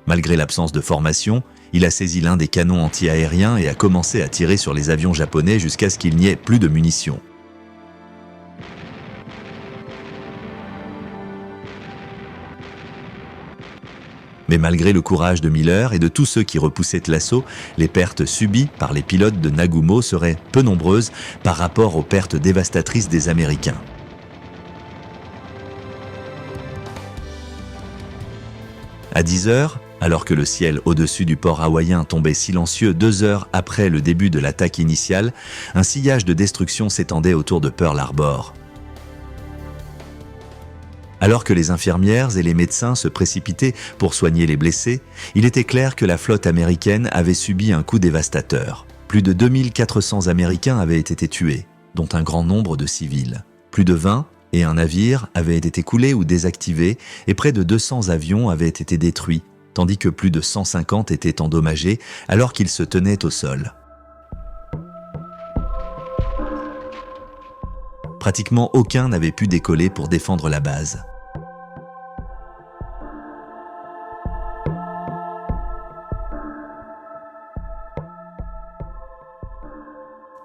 Speaker 1: Malgré l'absence de formation, il a saisi l'un des canons anti-aériens et a commencé à tirer sur les avions japonais jusqu'à ce qu'il n'y ait plus de munitions. Mais malgré le courage de Miller et de tous ceux qui repoussaient l'assaut, les pertes subies par les pilotes de Nagumo seraient peu nombreuses par rapport aux pertes dévastatrices des Américains. À 10 heures, alors que le ciel au-dessus du port hawaïen tombait silencieux 2 heures après le début de l'attaque initiale, un sillage de destruction s'étendait autour de Pearl Harbor. Alors que les infirmières et les médecins se précipitaient pour soigner les blessés, il était clair que la flotte américaine avait subi un coup dévastateur. Plus de 2400 Américains avaient été tués, dont un grand nombre de civils. Plus de 20 et un navire avait été coulé ou désactivé et près de 200 avions avaient été détruits, tandis que plus de 150 étaient endommagés alors qu'ils se tenaient au sol. Pratiquement aucun n'avait pu décoller pour défendre la base.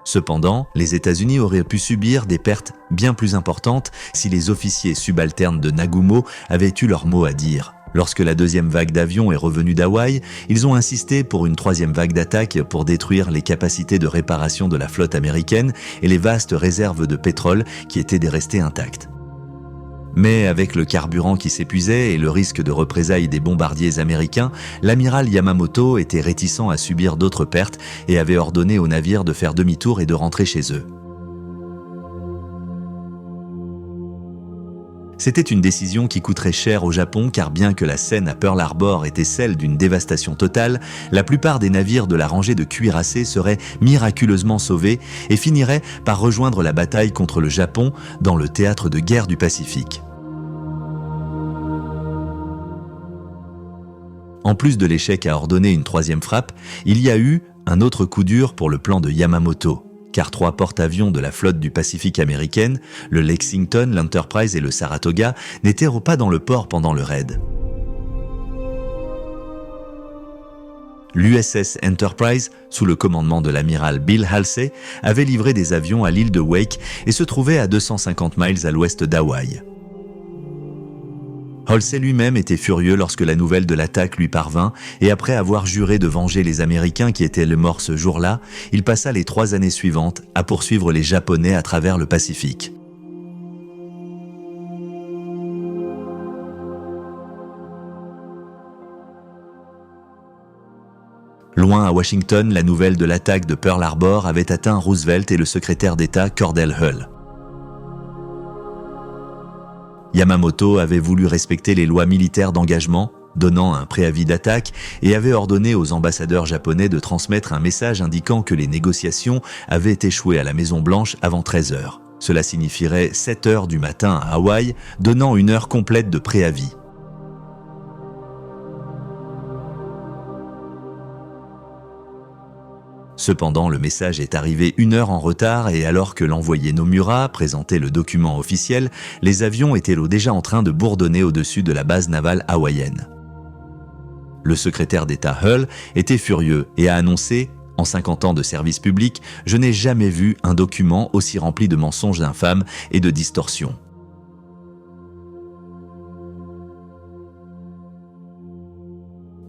Speaker 1: Cependant, les États-Unis auraient pu subir des pertes bien plus importantes si les officiers subalternes de Nagumo avaient eu leur mot à dire. Lorsque la deuxième vague d'avions est revenue d'Hawaï, ils ont insisté pour une troisième vague d'attaques pour détruire les capacités de réparation de la flotte américaine et les vastes réserves de pétrole qui étaient restées intactes. Mais avec le carburant qui s'épuisait et le risque de représailles des bombardiers américains, l'amiral Yamamoto était réticent à subir d'autres pertes et avait ordonné aux navires de faire demi-tour et de rentrer chez eux. C'était une décision qui coûterait cher au Japon car bien que la scène à Pearl Harbor était celle d'une dévastation totale, la plupart des navires de la rangée de cuirassés seraient miraculeusement sauvés et finiraient par rejoindre la bataille contre le Japon dans le théâtre de guerre du Pacifique. En plus de l'échec à ordonner une troisième frappe, il y a eu un autre coup dur pour le plan de Yamamoto, car 3 porte-avions de la flotte du Pacifique américaine, le Lexington, l'Enterprise et le Saratoga, n'étaient pas dans le port pendant le raid. L'USS Enterprise, sous le commandement de l'amiral Bill Halsey, avait livré des avions à l'île de Wake et se trouvait à 250 miles à l'ouest d'Hawaï. Halsey lui-même était furieux lorsque la nouvelle de l'attaque lui parvint et après avoir juré de venger les Américains qui étaient morts ce jour-là, il passa les 3 années suivantes à poursuivre les Japonais à travers le Pacifique. Loin à Washington, la nouvelle de l'attaque de Pearl Harbor avait atteint Roosevelt et le secrétaire d'État Cordell Hull. Yamamoto avait voulu respecter les lois militaires d'engagement, donnant un préavis d'attaque, et avait ordonné aux ambassadeurs japonais de transmettre un message indiquant que les négociations avaient échoué à la Maison-Blanche avant 13 heures. Cela signifierait 7 heures du matin à Hawaï, donnant une heure complète de préavis. Cependant, le message est arrivé 1 heure en retard et alors que l'envoyé Nomura présentait le document officiel, les avions étaient déjà en train de bourdonner au-dessus de la base navale hawaïenne. Le secrétaire d'État Hull était furieux et a annoncé « En 50 ans de service public, je n'ai jamais vu un document aussi rempli de mensonges infâmes et de distorsions. »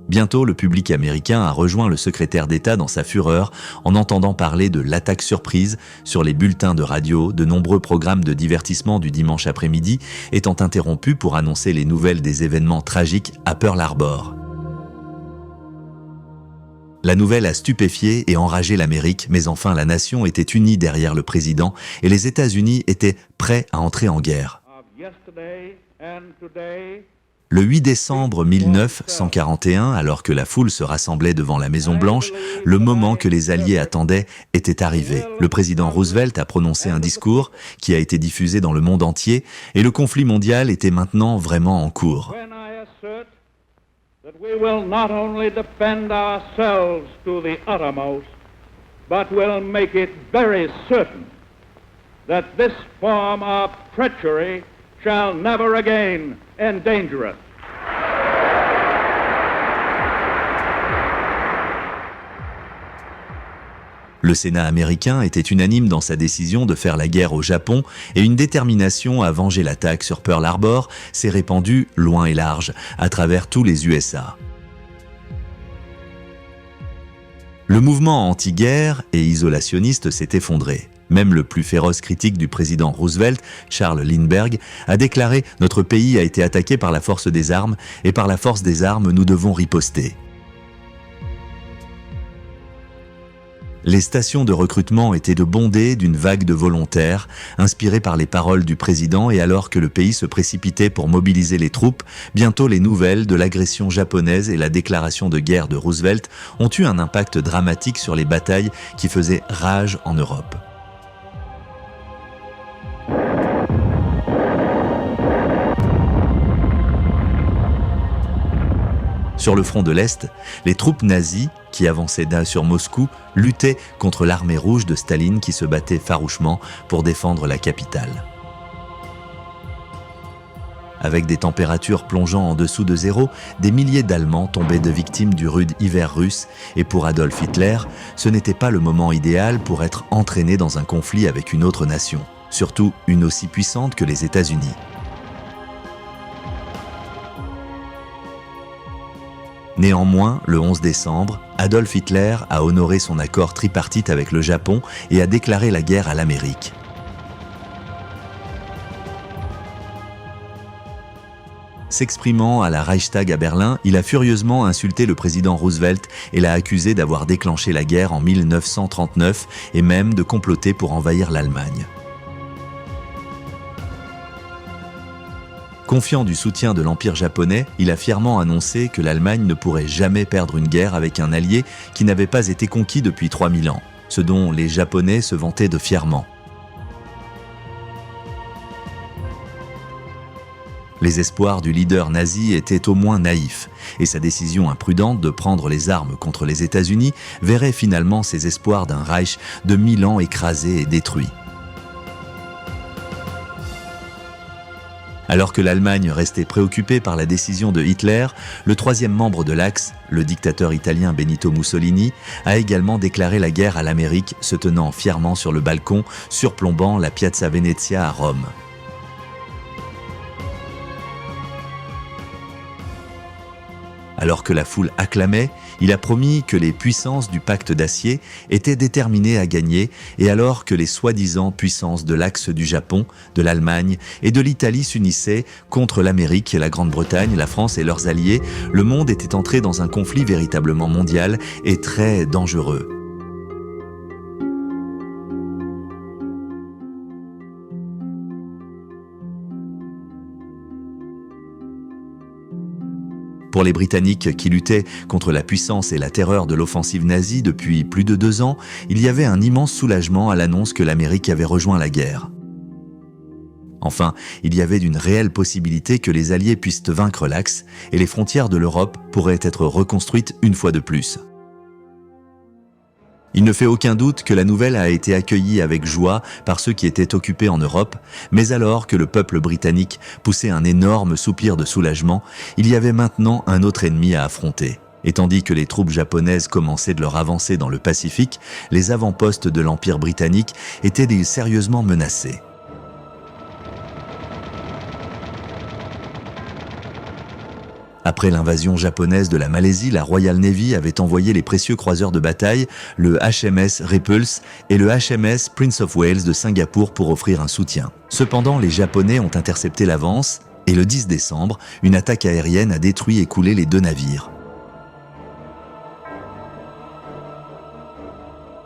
Speaker 1: Bientôt, le public américain a rejoint le secrétaire d'État dans sa fureur en entendant parler de l'attaque surprise sur les bulletins de radio, de nombreux programmes de divertissement du dimanche après-midi étant interrompus pour annoncer les nouvelles des événements tragiques à Pearl Harbor. La nouvelle a stupéfié et enragé l'Amérique, mais enfin la nation était unie derrière le président et les États-Unis étaient prêts à entrer en guerre. Le 8 décembre 1941, alors que la foule se rassemblait devant la Maison-Blanche, le moment que les Alliés attendaient était arrivé. Le président Roosevelt a prononcé un discours qui a été diffusé dans le monde entier et le conflit mondial était maintenant vraiment en cours.
Speaker 2: We will not only defend ourselves to the uttermost, but will make it very certain that this form of treachery shall never again endanger us.
Speaker 1: Le Sénat américain était unanime dans sa décision de faire la guerre au Japon et une détermination à venger l'attaque sur Pearl Harbor s'est répandue loin et large à travers tous les USA. Le mouvement anti-guerre et isolationniste s'est effondré. Même le plus féroce critique du président Roosevelt, Charles Lindbergh, a déclaré « Notre pays a été attaqué par la force des armes et par la force des armes, nous devons riposter ». Les stations de recrutement étaient de bondées d'une vague de volontaires, inspirés par les paroles du président et alors que le pays se précipitait pour mobiliser les troupes, bientôt les nouvelles de l'agression japonaise et la déclaration de guerre de Roosevelt ont eu un impact dramatique sur les batailles qui faisaient rage en Europe. Sur le front de l'Est, les troupes nazies, qui avançaient sur Moscou, luttaient contre l'armée rouge de Staline qui se battait farouchement pour défendre la capitale. Avec des températures plongeant en dessous de zéro, des milliers d'Allemands tombaient de victimes du rude hiver russe, et pour Adolf Hitler, ce n'était pas le moment idéal pour être entraîné dans un conflit avec une autre nation, surtout une aussi puissante que les États-Unis. Néanmoins, le 11 décembre, Adolf Hitler a honoré son accord tripartite avec le Japon et a déclaré la guerre à l'Amérique. S'exprimant à la Reichstag à Berlin, il a furieusement insulté le président Roosevelt et l'a accusé d'avoir déclenché la guerre en 1939 et même de comploter pour envahir l'Allemagne. Confiant du soutien de l'Empire japonais, il a fièrement annoncé que l'Allemagne ne pourrait jamais perdre une guerre avec un allié qui n'avait pas été conquis depuis 3000 ans, ce dont les Japonais se vantaient de fièrement. Les espoirs du leader nazi étaient au moins naïfs, et sa décision imprudente de prendre les armes contre les États-Unis verrait finalement ces espoirs d'un Reich de 1000 ans écrasé et détruit. Alors que l'Allemagne restait préoccupée par la décision de Hitler, le troisième membre de l'Axe, le dictateur italien Benito Mussolini, a également déclaré la guerre à l'Amérique, se tenant fièrement sur le balcon surplombant la Piazza Venezia à Rome. Alors que la foule acclamait, il a promis que les puissances du pacte d'acier étaient déterminées à gagner, et alors que les soi-disant puissances de l'Axe du Japon, de l'Allemagne et de l'Italie s'unissaient contre l'Amérique et la Grande-Bretagne, la France et leurs alliés, le monde était entré dans un conflit véritablement mondial et très dangereux. Pour les Britanniques qui luttaient contre la puissance et la terreur de l'offensive nazie depuis plus de 2 ans, il y avait un immense soulagement à l'annonce que l'Amérique avait rejoint la guerre. Enfin, il y avait une réelle possibilité que les Alliés puissent vaincre l'Axe et les frontières de l'Europe pourraient être reconstruites une fois de plus. Il ne fait aucun doute que la nouvelle a été accueillie avec joie par ceux qui étaient occupés en Europe, mais alors que le peuple britannique poussait un énorme soupir de soulagement, il y avait maintenant un autre ennemi à affronter. Et tandis que les troupes japonaises commençaient de leur avancée dans le Pacifique, les avant-postes de l'Empire britannique étaient sérieusement menacés. Après l'invasion japonaise de la Malaisie, la Royal Navy avait envoyé les précieux croiseurs de bataille, le HMS Repulse et le HMS Prince of Wales de Singapour pour offrir un soutien. Cependant, les Japonais ont intercepté l'avance et le 10 décembre, une attaque aérienne a détruit et coulé les 2 navires.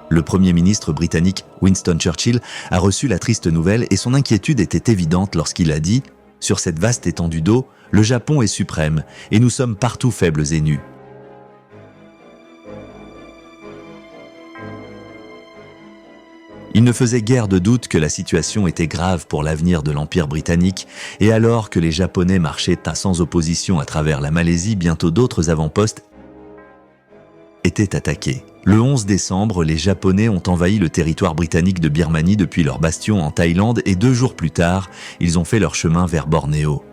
Speaker 1: Le Premier ministre britannique Winston Churchill a reçu la triste nouvelle et son inquiétude était évidente lorsqu'il a dit « Sur cette vaste étendue d'eau, le Japon est suprême et nous sommes partout faibles et nus. » Il ne faisait guère de doute que la situation était grave pour l'avenir de l'Empire britannique, et alors que les Japonais marchaient sans opposition à travers la Malaisie, bientôt d'autres avant-postes étaient attaqués. Le 11 décembre, les Japonais ont envahi le territoire britannique de Birmanie depuis leur bastion en Thaïlande et 2 jours plus tard, ils ont fait leur chemin vers Bornéo.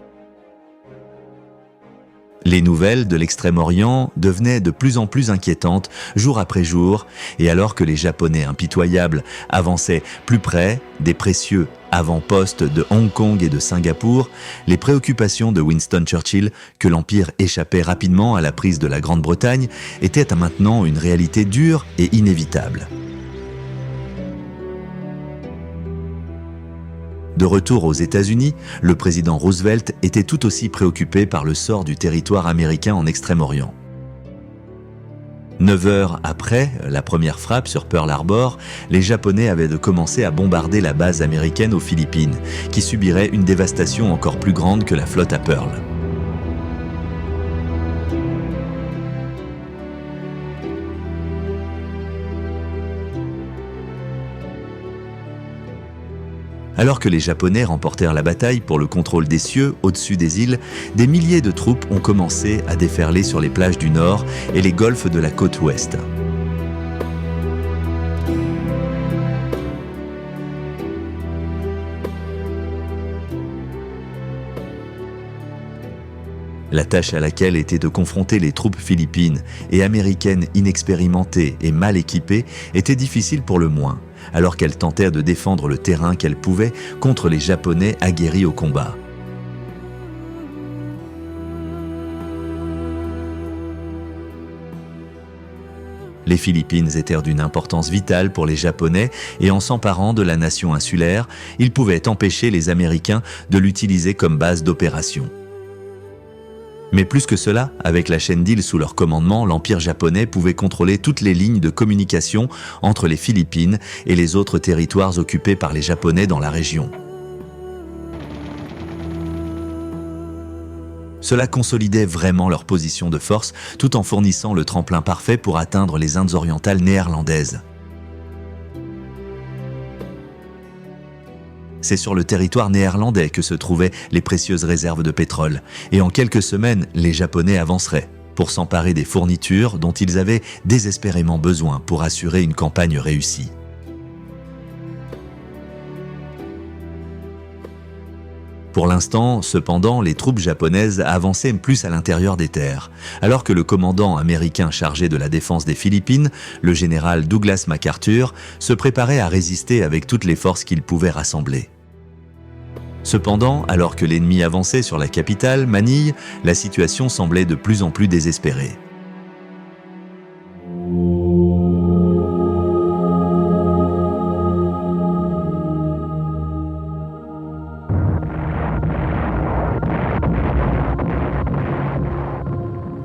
Speaker 1: Les nouvelles de l'Extrême-Orient devenaient de plus en plus inquiétantes jour après jour, et alors que les Japonais impitoyables avançaient plus près des précieux avant-postes de Hong Kong et de Singapour, les préoccupations de Winston Churchill que l'Empire échappait rapidement à la prise de la Grande-Bretagne étaient à maintenant une réalité dure et inévitable. De retour aux États-Unis, le président Roosevelt était tout aussi préoccupé par le sort du territoire américain en Extrême-Orient. 9 heures après la première frappe sur Pearl Harbor, les Japonais avaient commencé à bombarder la base américaine aux Philippines, qui subirait une dévastation encore plus grande que la flotte à Pearl. Alors que les Japonais remportèrent la bataille pour le contrôle des cieux au-dessus des îles, des milliers de troupes ont commencé à déferler sur les plages du nord et les golfes de la côte ouest. La tâche à laquelle étaient de confronter les troupes philippines et américaines inexpérimentées et mal équipées était difficile pour le moins, alors qu'elles tentèrent de défendre le terrain qu'elles pouvaient contre les Japonais aguerris au combat. Les Philippines étaient d'une importance vitale pour les Japonais et en s'emparant de la nation insulaire, ils pouvaient empêcher les Américains de l'utiliser comme base d'opération. Mais plus que cela, avec la chaîne d'îles sous leur commandement, l'Empire japonais pouvait contrôler toutes les lignes de communication entre les Philippines et les autres territoires occupés par les Japonais dans la région. Cela consolidait vraiment leur position de force tout en fournissant le tremplin parfait pour atteindre les Indes orientales néerlandaises. C'est sur le territoire néerlandais que se trouvaient les précieuses réserves de pétrole. Et en quelques semaines, les Japonais avanceraient pour s'emparer des fournitures dont ils avaient désespérément besoin pour assurer une campagne réussie. Pour l'instant, cependant, les troupes japonaises avançaient plus à l'intérieur des terres, alors que le commandant américain chargé de la défense des Philippines, le général Douglas MacArthur, se préparait à résister avec toutes les forces qu'il pouvait rassembler. Cependant, alors que l'ennemi avançait sur la capitale, Manille, la situation semblait de plus en plus désespérée.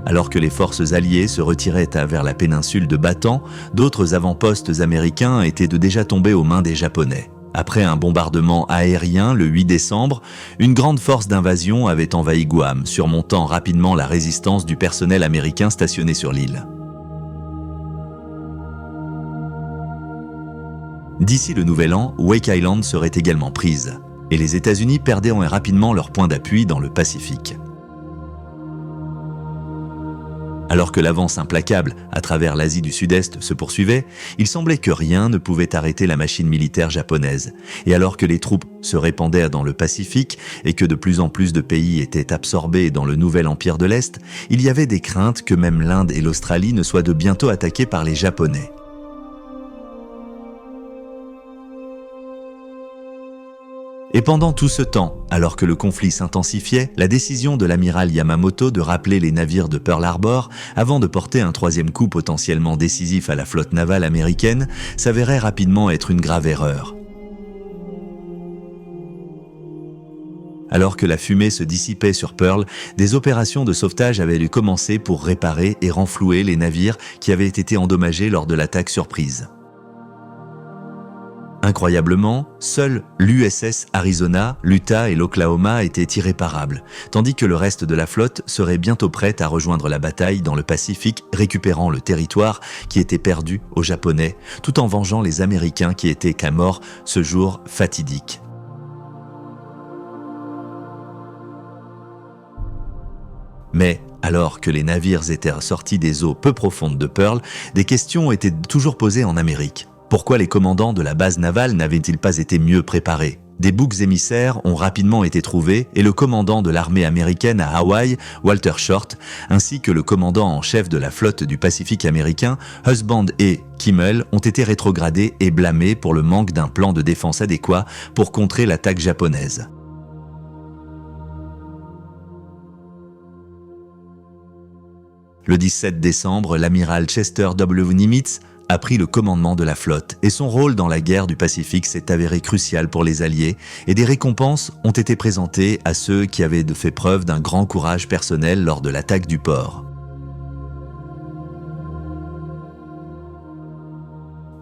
Speaker 1: Alors que les forces alliées se retiraient vers la péninsule de Bataan, d'autres avant-postes américains étaient déjà tombés aux mains des Japonais. Après un bombardement aérien le 8 décembre, une grande force d'invasion avait envahi Guam, surmontant rapidement la résistance du personnel américain stationné sur l'île. D'ici le Nouvel An, Wake Island serait également prise, et les États-Unis perdaient rapidement leur point d'appui dans le Pacifique. Alors que l'avance implacable à travers l'Asie du Sud-Est se poursuivait, il semblait que rien ne pouvait arrêter la machine militaire japonaise. Et alors que les troupes se répandaient dans le Pacifique et que de plus en plus de pays étaient absorbés dans le nouvel empire de l'Est, il y avait des craintes que même l'Inde et l'Australie ne soient de bientôt attaquées par les Japonais. Et pendant tout ce temps, alors que le conflit s'intensifiait, la décision de l'amiral Yamamoto de rappeler les navires de Pearl Harbor avant de porter un troisième coup potentiellement décisif à la flotte navale américaine s'avérait rapidement être une grave erreur. Alors que la fumée se dissipait sur Pearl, des opérations de sauvetage avaient dû commencer pour réparer et renflouer les navires qui avaient été endommagés lors de l'attaque surprise. Incroyablement, seuls l'USS Arizona, l'Utah et l'Oklahoma étaient irréparables, tandis que le reste de la flotte serait bientôt prête à rejoindre la bataille dans le Pacifique, récupérant le territoire qui était perdu aux Japonais, tout en vengeant les Américains qui étaient qu'à mort ce jour fatidique. Mais, alors que les navires étaient sortis des eaux peu profondes de Pearl, des questions étaient toujours posées en Amérique. Pourquoi les commandants de la base navale n'avaient-ils pas été mieux préparés ? Des boucs émissaires ont rapidement été trouvés et le commandant de l'armée américaine à Hawaï, Walter Short, ainsi que le commandant en chef de la flotte du Pacifique américain, Husband et Kimmel, ont été rétrogradés et blâmés pour le manque d'un plan de défense adéquat pour contrer l'attaque japonaise. Le 17 décembre, l'amiral Chester W. Nimitz a pris le commandement de la flotte et son rôle dans la guerre du Pacifique s'est avéré crucial pour les Alliés et des récompenses ont été présentées à ceux qui avaient fait preuve d'un grand courage personnel lors de l'attaque du port.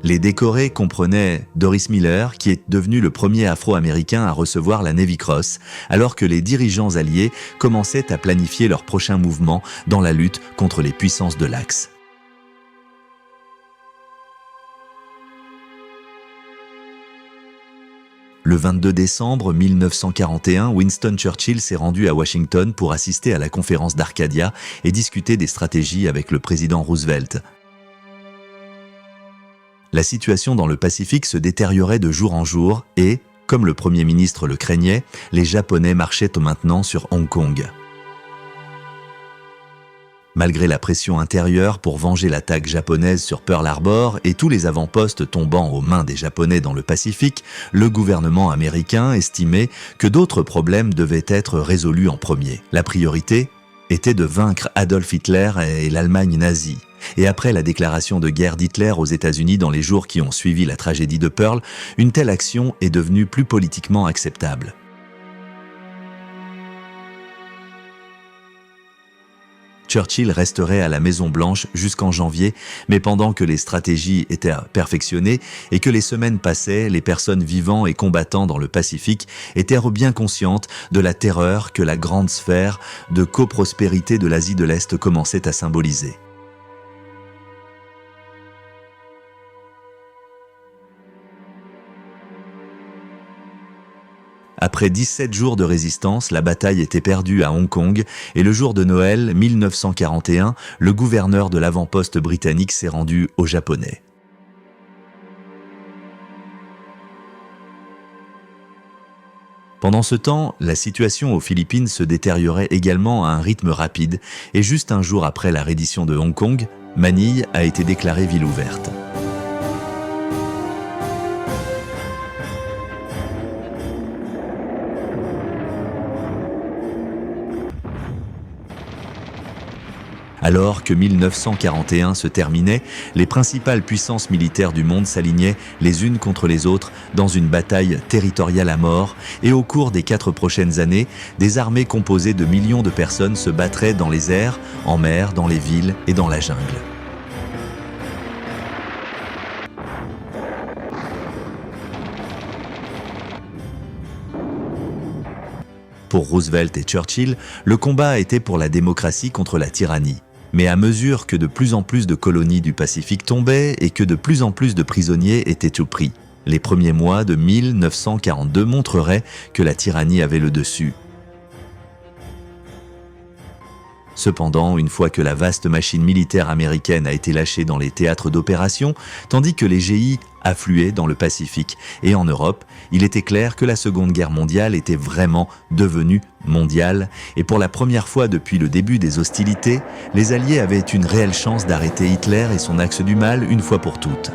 Speaker 1: Les décorés comprenaient Doris Miller, qui est devenu le premier Afro-Américain à recevoir la Navy Cross, alors que les dirigeants alliés commençaient à planifier leur prochain mouvement dans la lutte contre les puissances de l'Axe. Le 22 décembre 1941, Winston Churchill s'est rendu à Washington pour assister à la conférence d'Arcadia et discuter des stratégies avec le président Roosevelt. La situation dans le Pacifique se détériorait de jour en jour et, comme le Premier ministre le craignait, les Japonais marchaient maintenant sur Hong Kong. Malgré la pression intérieure pour venger l'attaque japonaise sur Pearl Harbor et tous les avant-postes tombant aux mains des Japonais dans le Pacifique, le gouvernement américain estimait que d'autres problèmes devaient être résolus en premier. La priorité était de vaincre Adolf Hitler et l'Allemagne nazie. Et après la déclaration de guerre d'Hitler aux États-Unis dans les jours qui ont suivi la tragédie de Pearl, une telle action est devenue plus politiquement acceptable. Churchill resterait à la Maison-Blanche jusqu'en janvier, mais pendant que les stratégies étaient perfectionnées et que les semaines passaient, les personnes vivant et combattant dans le Pacifique étaient bien conscientes de la terreur que la grande sphère de coprospérité de l'Asie de l'Est commençait à symboliser. Après 17 jours de résistance, la bataille était perdue à Hong Kong et le jour de Noël 1941, le gouverneur de l'avant-poste britannique s'est rendu aux Japonais. Pendant ce temps, la situation aux Philippines se détériorait également à un rythme rapide et juste un jour après la reddition de Hong Kong, Manille a été déclarée ville ouverte. Alors que 1941 se terminait, les principales puissances militaires du monde s'alignaient les unes contre les autres dans une bataille territoriale à mort et au cours des 4 prochaines années, des armées composées de millions de personnes se battraient dans les airs, en mer, dans les villes et dans la jungle. Pour Roosevelt et Churchill, le combat était pour la démocratie contre la tyrannie. Mais à mesure que de plus en plus de colonies du Pacifique tombaient et que de plus en plus de prisonniers étaient au pris, les premiers mois de 1942 montreraient que la tyrannie avait le dessus. Cependant, une fois que la vaste machine militaire américaine a été lâchée dans les théâtres d'opération, tandis que les GI affluaient dans le Pacifique et en Europe, il était clair que la Seconde Guerre mondiale était vraiment devenue mondiale et pour la première fois depuis le début des hostilités, les Alliés avaient une réelle chance d'arrêter Hitler et son axe du mal une fois pour toutes.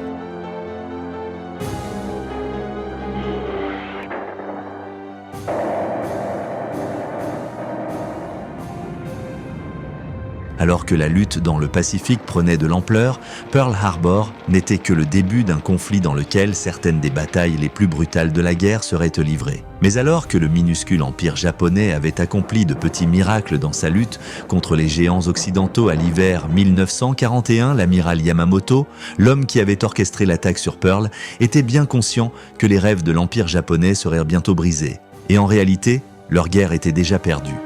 Speaker 1: Alors que la lutte dans le Pacifique prenait de l'ampleur, Pearl Harbor n'était que le début d'un conflit dans lequel certaines des batailles les plus brutales de la guerre seraient livrées. Mais alors que le minuscule empire japonais avait accompli de petits miracles dans sa lutte contre les géants occidentaux à l'hiver 1941, l'amiral Yamamoto, l'homme qui avait orchestré l'attaque sur Pearl, était bien conscient que les rêves de l'empire japonais seraient bientôt brisés. Et en réalité, leur guerre était déjà perdue.